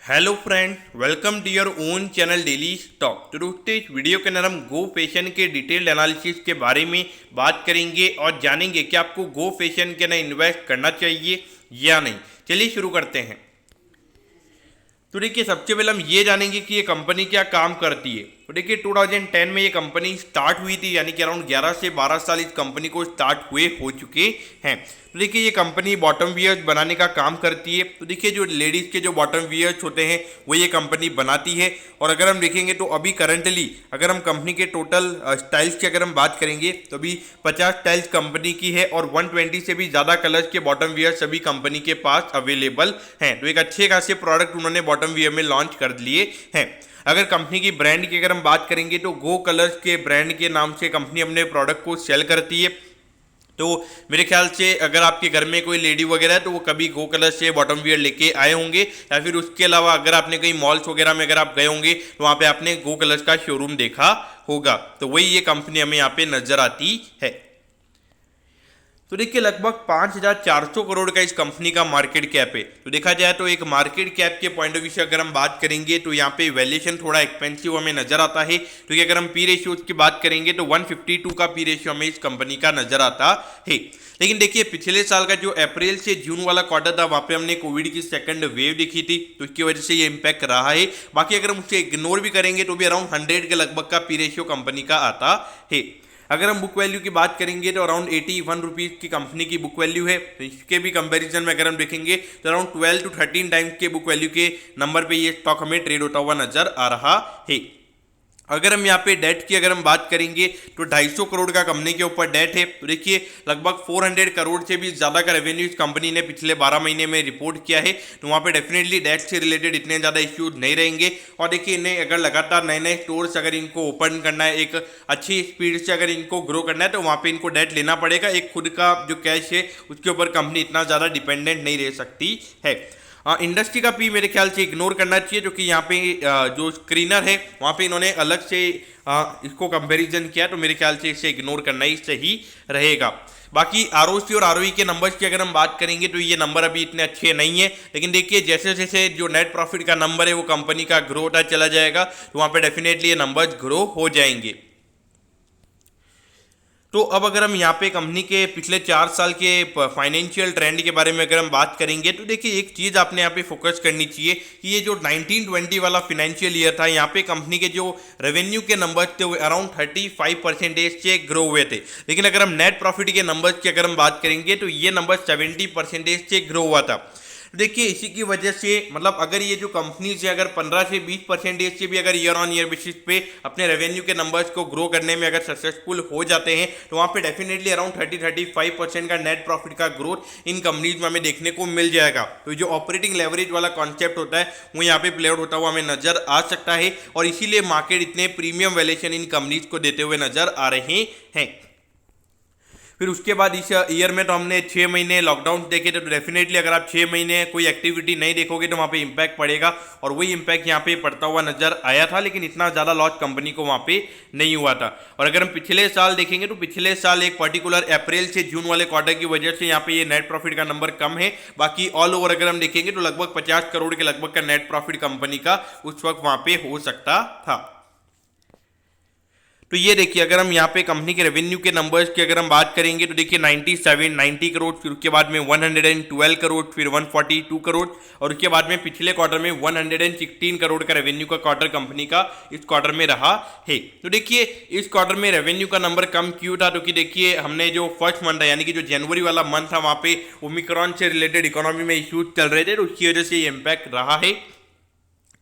Hello friend, welcome to your own channel daily stock. तो दोस्तों, इस वीडियो के अंदर हम गो फैशन के डिटेल्ड एनालिसिस के बारे में बात करेंगे और जानेंगे कि आपको गो फैशन के अंदर इन्वेस्ट करना चाहिए या नहीं। चलिए शुरू करते हैं। तो देखिए, सबसे पहले हम ये जानेंगे कि ये कंपनी क्या काम करती है। तो देखिए, 2010 में ये कंपनी स्टार्ट हुई थी, यानी कि अराउंड 11 से 12 साल इस कंपनी को स्टार्ट हुए हो चुके हैं। तो देखिए, ये कंपनी बॉटम वियर्स बनाने का काम करती है। तो देखिए, जो लेडीज़ के जो बॉटम वियर्स होते हैं वो ये कंपनी बनाती है। और अगर हम देखेंगे तो अभी करंटली अगर हम कंपनी के टोटल स्टाइल्स की अगर हम बात करेंगे तो अभी 50 स्टाइल्स कंपनी की है और 120 से भी ज़्यादा कलर्स के बॉटम वियर सभी कंपनी के पास अवेलेबल हैं। तो एक अच्छे खासे प्रोडक्ट उन्होंने बॉटम वियर में लॉन्च कर लिए हैं। अगर कंपनी की ब्रांड की अगर हम बात करेंगे तो गो कलर्स के ब्रांड के नाम से कंपनी अपने प्रोडक्ट को सेल करती है। तो मेरे ख्याल से अगर आपके घर में कोई लेडी वगैरह है तो वो कभी गो कलर से बॉटम वियर लेके आए होंगे, या फिर उसके अलावा अगर आपने कहीं मॉल्स वगैरह में अगर आप गए होंगे तो वहाँ पे आपने गो कलर्स का शोरूम देखा होगा। तो वही ये कंपनी हमें यहाँ पे नजर आती है। तो देखिए, लगभग 5,400 करोड़ का इस कंपनी का मार्केट कैप है। तो देखा जाए तो एक मार्केट कैप के पॉइंट ऑफ व्यू से अगर हम बात करेंगे तो यहाँ पे वैल्यूएशन थोड़ा एक्सपेंसिव हमें नजर आता है। तो ये अगर हम पी रेशियोज की बात करेंगे तो 152 का पी रेशियो हमें इस कंपनी का नजर आता है। लेकिन देखिए, पिछले साल का जो अप्रैल से जून वाला क्वार्टर था वहाँ पे हमने कोविड की सेकंड वेव देखी थी, तो इसकी वजह से ये इंपैक्ट रहा है। बाकी अगर हम उसे इग्नोर भी करेंगे तो भी अराउंड 100 के लगभग का पी रेशियो कंपनी का आता है। अगर हम बुक वैल्यू की बात करेंगे तो अराउंड 81 रुपीज़ की कंपनी की बुक वैल्यू है। तो इसके भी कंपैरिजन में अगर हम देखेंगे तो अराउंड 12 to 13 टाइम्स के बुक वैल्यू के नंबर पे ये स्टॉक हमें ट्रेड होता हुआ नजर आ रहा है। अगर हम यहाँ पे डेट की अगर हम बात करेंगे तो 250 करोड़ का कंपनी के ऊपर डेट है। तो देखिए, लगभग 400 करोड़ से भी ज़्यादा का रेवेन्यू इस कंपनी ने पिछले 12 महीने में रिपोर्ट किया है। तो वहाँ पे डेफिनेटली डेट से रिलेटेड इतने ज़्यादा इश्यूज नहीं रहेंगे। और देखिए, इन्हें अगर लगातार नए नए स्टोर्स अगर इनको ओपन करना है, एक अच्छी स्पीड से अगर इनको ग्रो करना है तो वहाँ पर इनको डेट लेना पड़ेगा। एक खुद का जो कैश है उसके ऊपर कंपनी इतना ज़्यादा डिपेंडेंट नहीं रह सकती है। इंडस्ट्री का पी मेरे ख्याल से इग्नोर करना चाहिए, जो कि यहाँ पे जो स्क्रीनर है वहाँ पे इन्होंने अलग से इसको कंपैरिजन किया, तो मेरे ख्याल से इसे इग्नोर करना ही सही रहेगा। बाकी आरओसी और आरओई के नंबर्स की अगर हम बात करेंगे तो ये नंबर अभी इतने अच्छे नहीं है। लेकिन देखिए, जैसे जैसे जो नेट प्रॉफिट का नंबर है वो कंपनी का ग्रो होता चला जाएगा तो वहाँ पे डेफिनेटली ये नंबर्स ग्रो हो जाएंगे। तो अब अगर हम यहाँ पे कंपनी के पिछले 4 साल के फाइनेंशियल ट्रेंड के बारे में अगर हम बात करेंगे तो देखिए, एक चीज़ आपने यहाँ पे फोकस करनी चाहिए कि ये जो 1920 वाला फाइनेंशियल ईयर था, यहाँ पे कंपनी के जो रेवेन्यू के नंबर्स थे वो अराउंड 35% से ग्रो हुए थे। लेकिन अगर हम नेट प्रॉफिट के नंबर्स की अगर हम बात करेंगे तो ये नंबर 70% से ग्रो हुआ था। देखिए, इसी की वजह से मतलब अगर ये जो कंपनीज है अगर 15 से 20% से भी अगर ईयर ऑन ईयर बेसिस पे अपने रेवेन्यू के नंबर्स को ग्रो करने में अगर सक्सेसफुल हो जाते हैं तो वहाँ पे डेफिनेटली अराउंड 30-35% का नेट प्रॉफिट का ग्रोथ इन कंपनीज में हमें देखने को मिल जाएगा। तो जो ऑपरेटिंग लेवरेज वाला कॉन्सेप्ट होता है वो यहाँ पे प्ले आउट होता हुआ हमें नजर आ सकता है, और इसीलिए मार्केट इतने प्रीमियम वैल्यूएशन इन कंपनीज को देते हुए नजर आ रहे हैं। फिर उसके बाद इस ईयर में तो हमने 6 महीने लॉकडाउन देखे थे। तो डेफिनेटली अगर आप 6 महीने कोई एक्टिविटी नहीं देखोगे तो वहाँ पे इंपैक्ट पड़ेगा, और वही इंपैक्ट यहाँ पे पड़ता हुआ नजर आया था। लेकिन इतना ज़्यादा लॉस कंपनी को वहाँ पे नहीं हुआ था। और अगर हम पिछले साल देखेंगे तो पिछले साल एक पर्टिकुलर अप्रैल से जून वाले क्वार्टर की वजह से यहाँ पे ये नेट प्रॉफिट का नंबर कम है। बाकी ऑल ओवर अगर हम देखेंगे तो लगभग 50 करोड़ के लगभग का नेट प्रॉफिट कंपनी का उस वक्त वहाँ पे हो सकता था। तो ये देखिए, अगर हम यहाँ पे कंपनी के रेवेन्यू के नंबर्स की अगर हम बात करेंगे तो देखिए 90 करोड़, फिर उसके बाद में 112 करोड़, फिर 142 करोड़, और उसके बाद में पिछले क्वार्टर में 116 करोड़ का रेवेन्यू का क्वार्टर कंपनी का इस क्वार्टर में रहा है। तो देखिए, इस क्वार्टर में रेवेन्यू का नंबर कम क्यों था, क्योंकि देखिए हमने जो फर्स्ट मंथ है यानी कि जो जनवरी वाला मंथ था वहाँ पे ओमिक्रॉन से रिलेटेड इकोनॉमी में इश्यूज चल रहे थे, तो उसकी वजह से ये इम्पैक्ट रहा है।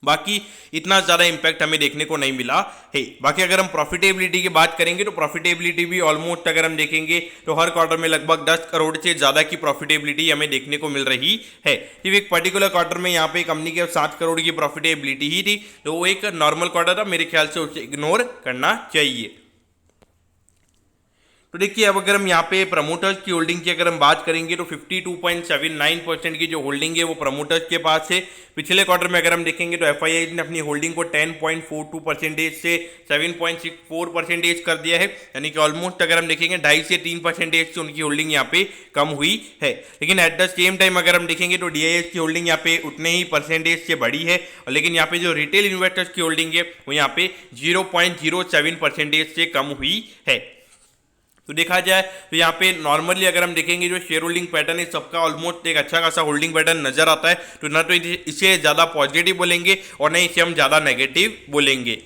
बाकी इतना ज़्यादा इंपैक्ट हमें देखने को नहीं मिला है। बाकी अगर हम प्रॉफिटेबिलिटी की बात करेंगे तो प्रॉफिटेबिलिटी भी ऑलमोस्ट अगर हम देखेंगे तो हर क्वार्टर में लगभग 10 करोड़ से ज़्यादा की प्रॉफिटेबिलिटी हमें देखने को मिल रही है। सिर्फ एक पर्टिकुलर क्वार्टर में यहाँ पे कंपनी के 7 करोड़ की प्रॉफिटेबिलिटी ही थी, तो वो एक नॉर्मल क्वार्टर था, मेरे ख्याल से उसे इग्नोर करना चाहिए। तो देखिए अब अगर हम यहाँ पे प्रमोटर्स की होल्डिंग की अगर हम बात करेंगे तो 52.79% की जो होल्डिंग है वो प्रमोटर्स के पास है। पिछले क्वार्टर में अगर हम देखेंगे तो एफआईआई ने अपनी होल्डिंग को 10.42% से 7.64% कर दिया है, यानी कि ऑलमोस्ट अगर हम देखेंगे 2.5 से 3% से उनकी होल्डिंग यहाँ पे कम हुई है। लेकिन एट द सेम टाइम अगर हम देखेंगे तो डीआईएस की होल्डिंग यहाँ पे उतने ही परसेंटेज से बढ़ी है, लेकिन यहाँ पे जो रिटेल इन्वेस्टर्स की होल्डिंग है वो यहाँ पे 0.07% से कम हुई है। तो देखा जाए तो यहाँ पे नॉर्मली अगर हम देखेंगे जो शेयर होल्डिंग पैटर्न है सबका ऑलमोस्ट एक अच्छा खासा होल्डिंग पैटर्न नजर आता है। तो ना तो इसे ज़्यादा पॉजिटिव बोलेंगे और ना इसे हम ज़्यादा नेगेटिव बोलेंगे।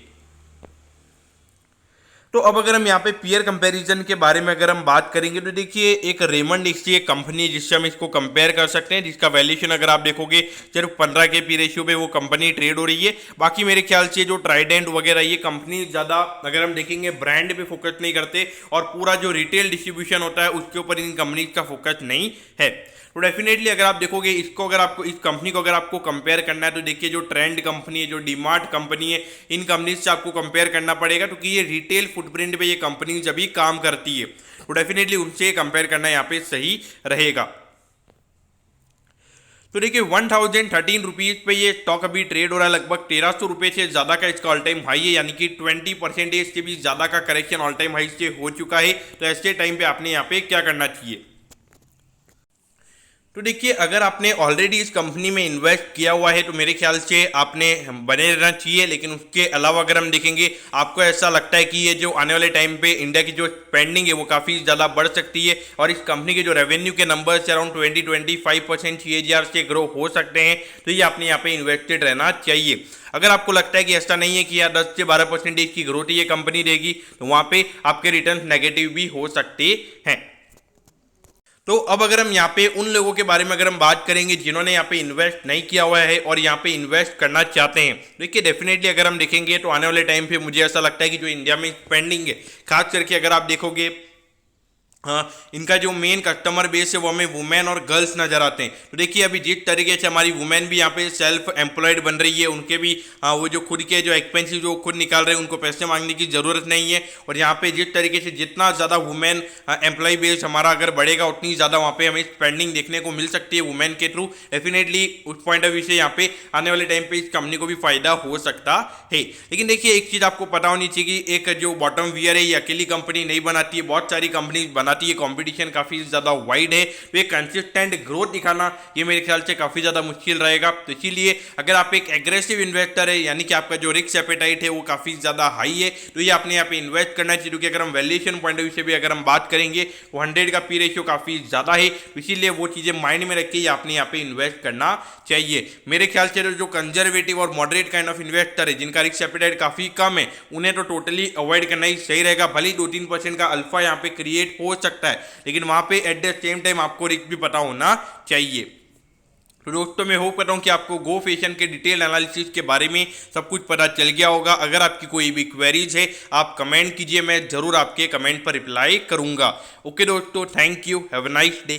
तो अब अगर हम यहाँ पे पीयर कंपैरिजन के बारे में अगर हम बात करेंगे तो देखिए एक रेमंड इसकी एक कंपनी है जिससे हम इसको कंपेयर कर सकते हैं, जिसका वैल्यूएशन अगर आप देखोगे सिर्फ 15 के पी रेशियो पे वो कंपनी ट्रेड हो रही है। बाकी मेरे ख्याल से जो ट्राइडेंट वगैरह ये कंपनी ज़्यादा अगर हम देखेंगे ब्रांड पे फोकस नहीं करते और पूरा जो रिटेल डिस्ट्रीब्यूशन होता है उसके ऊपर इन कंपनीज का फोकस नहीं है। तो डेफिनेटली अगर आप देखोगे इसको, अगर आपको इस कंपनी को अगर आपको कंपेयर करना है तो देखिए जो ट्रेंड कंपनी है, जो डीमार्ट कंपनी है, इन कंपनीज से आपको कंपेयर करना पड़ेगा क्योंकि ये रिटेल फुटप्रिंट पे ये कंपनीज अभी काम करती है। तो डेफिनेटली उनसे कंपेयर करना यहाँ पे सही रहेगा। तो देखिए 1013 रुपीज़ पे ये स्टॉक अभी ट्रेड हो रहा है, लगभग 1300 रुपये से ज़्यादा का इसका ऑल टाइम हाई है, यानी कि 20% से भी ज़्यादा का करेक्शन ऑल टाइम हाई से हो चुका है। तो ऐसे टाइम पे आपने यहाँ पे क्या करना चाहिए? तो देखिए अगर आपने ऑलरेडी इस कंपनी में इन्वेस्ट किया हुआ है तो मेरे ख्याल से आपने बने रहना चाहिए। लेकिन उसके अलावा अगर हम देखेंगे आपको ऐसा लगता है कि ये जो आने वाले टाइम पे इंडिया की जो स्पेंडिंग है वो काफ़ी ज़्यादा बढ़ सकती है और इस कंपनी के जो रेवेन्यू के नंबर्स अराउंड 20-25% CAGR से ग्रो हो सकते हैं, तो ये आपने यहाँ पे इन्वेस्टेड रहना चाहिए। अगर आपको लगता है कि ऐसा नहीं है कि यार 10 से 12% की ग्रोथ ये कंपनी देगी तो वहाँ पे आपके रिटर्न नेगेटिव भी हो सकते हैं। तो अब अगर हम यहाँ पे उन लोगों के बारे में अगर हम बात करेंगे जिन्होंने यहाँ पे इन्वेस्ट नहीं किया हुआ है और यहाँ पे इन्वेस्ट करना चाहते हैं, देखिए डेफिनेटली अगर हम देखेंगे तो आने वाले टाइम पे मुझे ऐसा लगता है कि जो इंडिया में स्पेंडिंग है, खास करके अगर आप देखोगे हाँ इनका जो मेन कस्टमर बेस है वो हमें वुमेन और गर्ल्स नजर आते हैं। तो देखिए अभी जिस तरीके से हमारी वुमेन भी यहाँ पे सेल्फ एम्प्लॉयड बन रही है, उनके भी वो जो खुद के जो एक्सपेंसिव जो खुद निकाल रहे हैं उनको पैसे मांगने की ज़रूरत नहीं है। और यहाँ पे जिस तरीके से जितना ज़्यादा वुमेन एम्प्लॉय बेस हमारा अगर बढ़ेगा उतनी ज़्यादा वहाँ पे हमें स्पेंडिंग देखने को मिल सकती है वुमेन के थ्रू। डेफिनेटली उस पॉइंट ऑफ व्यू से यहाँ पे आने वाले टाइम पे इस कंपनी को भी फायदा हो सकता है। लेकिन देखिए एक चीज़ आपको पता होनी चाहिए कि एक जो बॉटम वियर है ये अकेली कंपनी नहीं बनाती है, बहुत सारी कंपनी बनाती है। कंपटीशन काफी ज्यादा वाइड है, तो एक कंसिस्टेंट ग्रोथ दिखाना ये मेरे ख्याल से काफी ज्यादा मुश्किल रहेगा। तो इसीलिए अगर आप एक एग्रेसिव इन्वेस्टर है, यानी कि आपका जो रिस्क एपेटाइट है वो काफी ज्यादा हाई है, तो ये आपने यहाँ पे इन्वेस्ट करना चाहिए। क्योंकि अगर हम वैल्यूएशन पॉइंट ऑफ व्यू से भी अगर हम बात करेंगे तो 100 का पी रेशियो काफी ज्यादा है, तो इसीलिए वो चीजें माइंड में रख के आपने यहाँ पे इन्वेस्ट करना चाहिए। मेरे ख्याल से जो कंजर्वेटिव और मॉडरेट काइंड ऑफ इन्वेस्टर है जिनका रिस्क एपेटाइट काफी कम है, उन्हें तो टोटली अवॉइड करना ही सही रहेगा। भले ही 2-3% का अल्फा यहाँ पे क्रिएट हो सकता है, लेकिन वहां पे एट द सेम टाइम आपको रिस्क भी पता होना चाहिए। तो दोस्तों मैं होप करता हूं कि आपको गो फैशन के डिटेल एनालिसिस के बारे में सब कुछ पता चल गया होगा। अगर आपकी कोई भी क्वेरीज है आप कमेंट कीजिए, मैं जरूर आपके कमेंट पर रिप्लाई करूंगा। ओके दोस्तों, thank you, have a nice day.